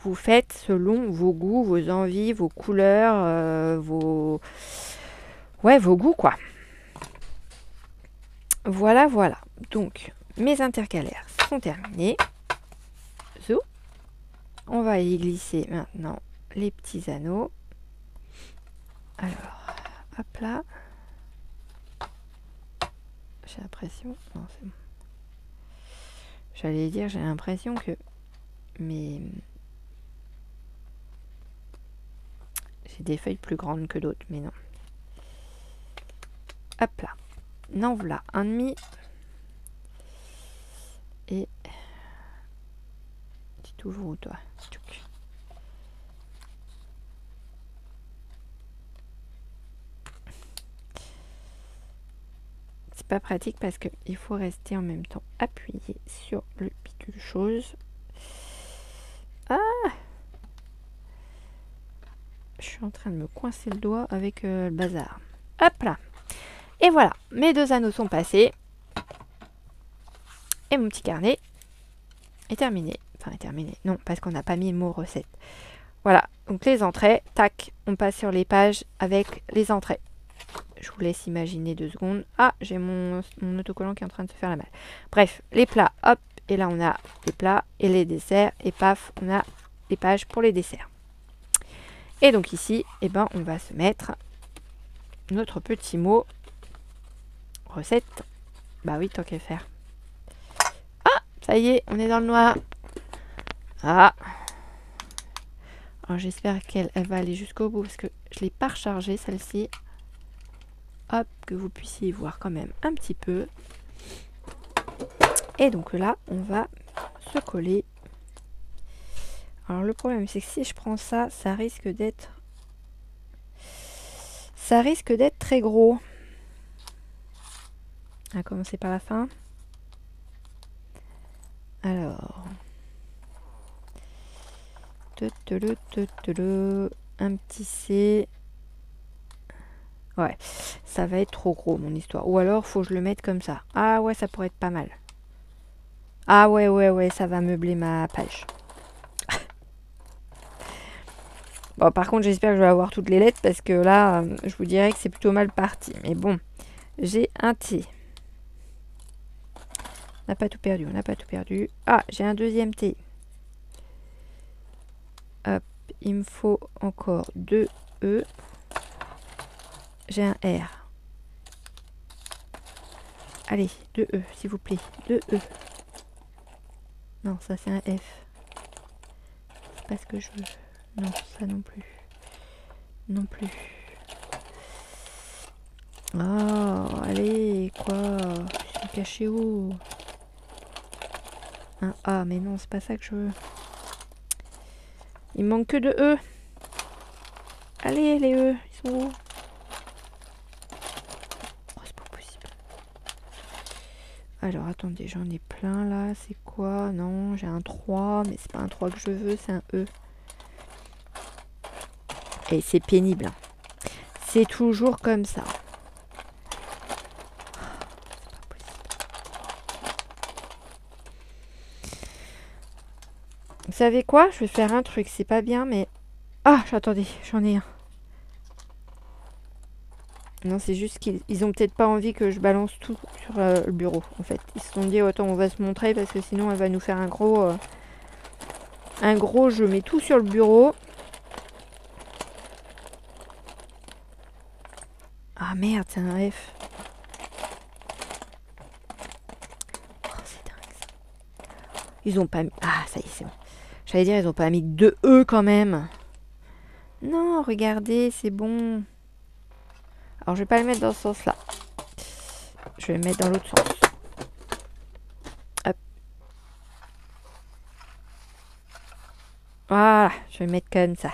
vous faites selon vos goûts, vos envies, vos couleurs, vos goûts, quoi. Voilà, voilà. Donc, mes intercalaires sont terminés. Zou. On va y glisser maintenant les petits anneaux. Alors, hop là. J'ai l'impression... Non, c'est bon. J'allais dire, j'ai l'impression que j'ai des feuilles plus grandes que d'autres, mais non. Hop là. Non, voilà, un demi. Et... Tu t'ouvres où, toi? C'est pas pratique parce qu'il faut rester en même temps appuyé sur le bidule chose. Ah! Je suis en train de me coincer le doigt avec le bazar. Hop là! Et voilà, mes deux anneaux sont passés. Et mon petit carnet est terminé. Enfin, est terminé. Non, parce qu'on n'a pas mis le mot recette. Voilà, donc les entrées, tac, on passe sur les pages avec les entrées. Je vous laisse imaginer 2 secondes. Ah, j'ai mon autocollant qui est en train de se faire la malle. Bref, les plats, hop, et là on a les plats et les desserts. Et paf, on a les pages pour les desserts. Et donc ici, eh ben, on va se mettre notre petit mot recette. Bah oui, tant qu'à faire. Ah, ça y est, on est dans le noir. Ah. Alors j'espère qu'elle va aller jusqu'au bout parce que je ne l'ai pas rechargée celle-ci. Hop, que vous puissiez voir quand même un petit peu. Et donc là, on va se coller. Alors le problème, c'est que si je prends ça, ça risque d'être très gros. On va commencer par la fin. Alors, un petit C. Ouais, ça va être trop gros mon histoire. Ou alors, faut que je le mette comme ça. Ah ouais, ça pourrait être pas mal. Ah ouais, ça va meubler ma page. Bon, par contre, j'espère que je vais avoir toutes les lettres parce que là, je vous dirais que c'est plutôt mal parti. Mais bon, j'ai un T. On n'a pas tout perdu, on n'a pas tout perdu. Ah, j'ai un deuxième T. Hop, il me faut encore 2 E. J'ai un R. Allez, 2 E, s'il vous plaît. 2 E. Non, ça c'est un F. C'est pas ce que je veux. Non, ça non plus. Non plus. Oh, allez, quoi? Je suis caché où? Un A, mais non, c'est pas ça que je veux. Il me manque que de E. Allez, les E, ils sont où? Oh, c'est pas possible. Alors, attendez, j'en ai plein là. C'est quoi? Non, j'ai un 3, mais c'est pas un 3 que je veux, c'est un E. Et c'est pénible. Hein. C'est toujours comme ça. Vous savez quoi? Je vais faire un truc, c'est pas bien, mais... Ah, attendez, j'en ai un. Non, c'est juste qu'ils ont peut-être pas envie que je balance tout sur le bureau, en fait. Ils se sont dit, autant on va se montrer, parce que sinon elle va nous faire un gros... je mets tout sur le bureau. Ah merde, c'est un F. Oh, c'est dingue ça. Ils ont pas mis... Ah, ça y est, c'est bon. J'allais dire, ils ont pas mis 2 E quand même. Non, regardez, c'est bon. Alors, je vais pas le mettre dans ce sens-là. Je vais le mettre dans l'autre sens. Hop. Voilà, je vais le mettre comme ça.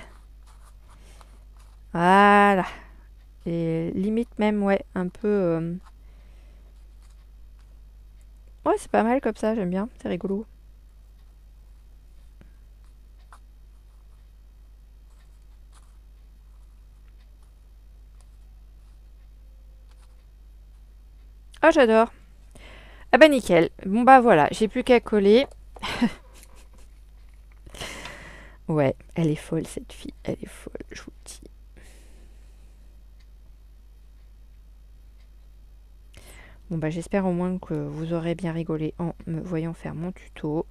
Voilà. Et limite même, ouais, un peu... Ouais, c'est pas mal comme ça, j'aime bien. C'est rigolo. Oh, j'adore. Ah bah nickel. Bon bah voilà, j'ai plus qu'à coller. Ouais, elle est folle cette fille. Elle est folle, je vous le dis. Bon bah j'espère au moins que vous aurez bien rigolé en me voyant faire mon tuto.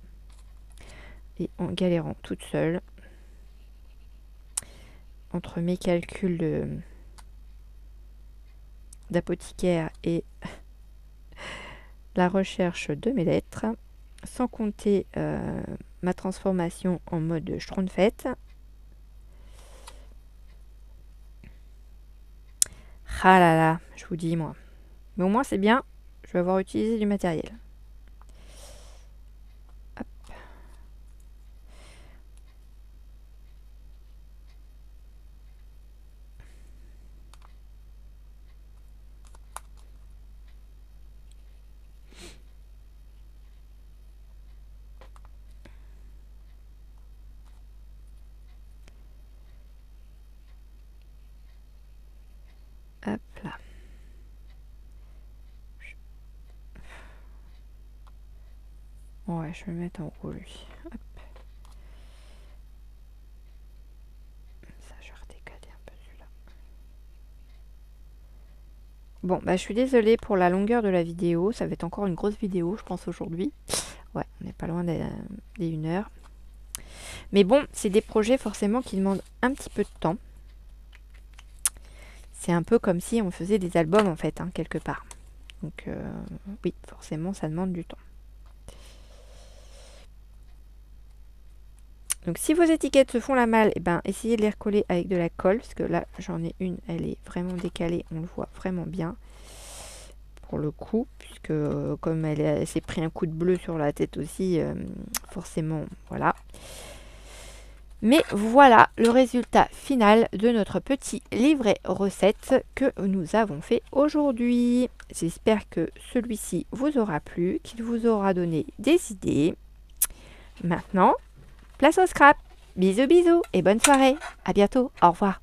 Et en galérant toute seule. Entre mes calculs d'apothicaire et la recherche de mes lettres. Sans compter ma transformation en mode Schtroumpfette. Ah là là, je vous dis moi. Mais au moins c'est bien, je vais avoir utilisé du matériel. Hop. Hop là. Ouais, je vais le mettre en haut lui. Hop. Ça, je vais redécaler un peu celui-là. Bon, bah je suis désolée pour la longueur de la vidéo. Ça va être encore une grosse vidéo, je pense, aujourd'hui. Ouais, on n'est pas loin des 1 heure. Mais bon, c'est des projets forcément qui demandent un petit peu de temps. C'est un peu comme si on faisait des albums en fait, hein, quelque part. Donc oui, forcément, ça demande du temps. Donc si vos étiquettes se font la malle, eh ben, essayez de les recoller avec de la colle. Parce que là, j'en ai une, elle est vraiment décalée. On le voit vraiment bien. Pour le coup, puisque comme elle s'est pris un coup de bleu sur la tête aussi, forcément, voilà. Mais voilà le résultat final de notre petit livret recette que nous avons fait aujourd'hui. J'espère que celui-ci vous aura plu, qu'il vous aura donné des idées. Maintenant, place au scrap. Bisous bisous et bonne soirée. À bientôt. Au revoir.